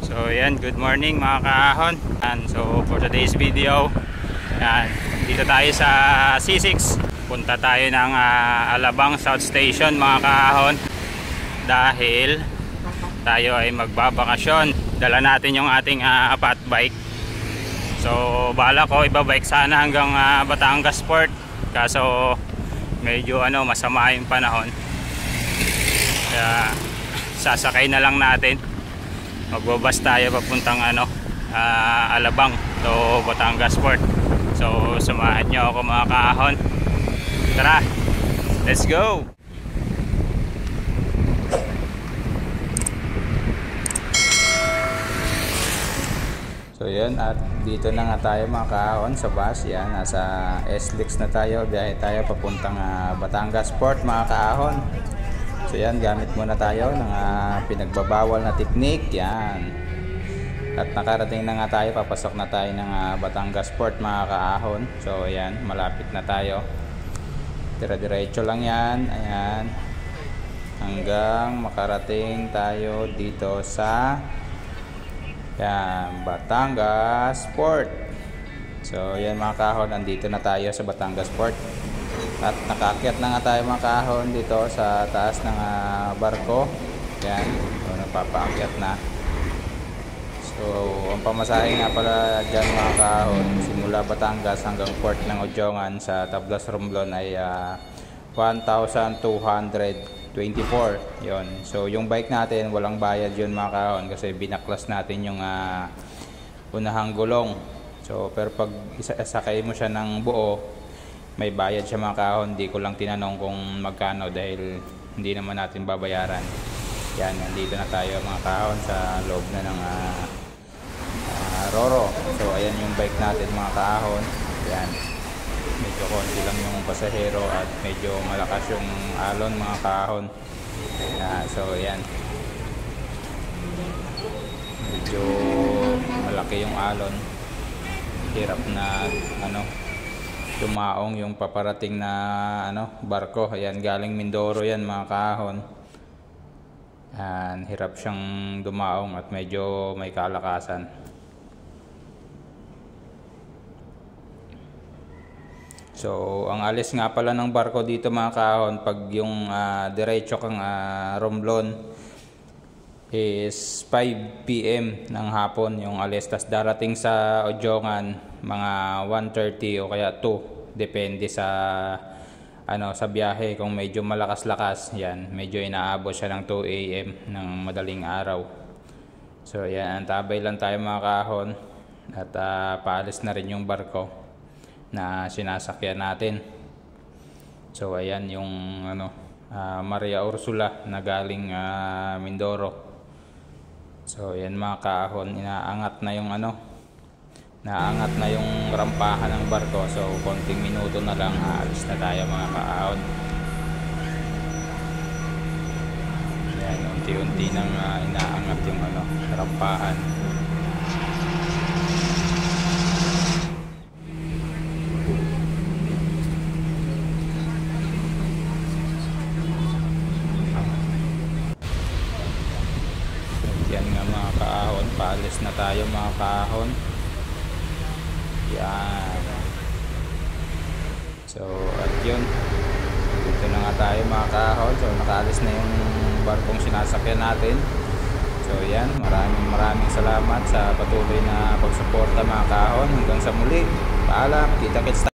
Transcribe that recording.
So yan, good morning mga kaahon. So for today's video, yan, dito tayo sa C6. Punta tayo ng Alabang South Station mga kaahon. Dahil tayo ay magbabakasyon. Dala natin yung ating fat bike. So bala ko ibabike sana hanggang Batangas Port. Kaso medyo masama yung panahon. Kaya sasakay na lang natin. Magbabas tayo papuntang Alabang to Batangas Port. So samahan nyo ako mga kaahon. Tara, let's go. So yan, at dito na nga tayo mga kaahon sa bus. Yan, nasa SLEX na tayo. Biyahe tayo papuntang Batangas Port mga kaahon. So yan, gamit muna tayo ng pinagbabawal na technique. Yan. At nakarating na nga tayo, papasok na tayo ng Batangas Port mga kaahon. So yan, malapit na tayo. Dire-diretso lang yan. Ayan. Hanggang makarating tayo dito sa Batangas Port. So yan mga kaahon, nandito na tayo sa Batangas Port. At nakaakyat na nga tayo mga kaahon dito sa taas ng barko. Yan, so napapaakyat na. So ang pamasahe nga pala dyan mga kaahon, simula Batangas hanggang Port ng Ojongan sa Tablas Romblon ay 1,224. Yon. So yung bike natin walang bayad yun mga kaahon kasi binaklas natin yung unahang gulong. So pero pag sakay mo siya ng buo, may bayad siya mga kaahon. Hindi ko lang tinanong kung magkano dahil hindi naman natin babayaran. Yan, nandito na tayo mga kaahon sa loob na ng Roro. So ayan yung bike natin mga kaahon. Yan, medyo konti lang yung pasahero at medyo malakas yung alon mga kaahon. So ayan, medyo malaki yung alon. Hirap na tumaong yung paparating na barko. Ayan, galing Mindoro yan mga kaahon. Hirap siyang dumaong at medyo may kalakasan. So ang alis nga pala ng barko dito mga kaahon, pag yung diretso kang Romblon is 5 PM ng hapon yung alis. Tas darating sa Ojongan mga 1:30 o kaya 2, depende sa sa biyahe. Kung medyo malakas-lakas, yan, medyo inaabot siya ng 2 AM ng madaling araw. So yan, antabay lang tayo mga kaahon. At paalis na rin yung barko na sinasakyan natin. So ayan yung Maria Ursula na galing Mindoro. So yan mga kaahon, inaangat na yung naangat na yung rampahan ng barko. So konting minuto na lang, aalis na tayo mga kaahon. Yan, unti-unti nang inaangat yung rampahan. Yan nga mga kaahon, paalis na tayo mga kaahon. Yan. So at yun, dito na nga tayo mga kaahon. So nakaalis na yung barkong sinasakyan natin. So yan, maraming salamat sa patuloy na pagsuporta mga kaahon. Hanggang sa muli, paalam, kita-kits.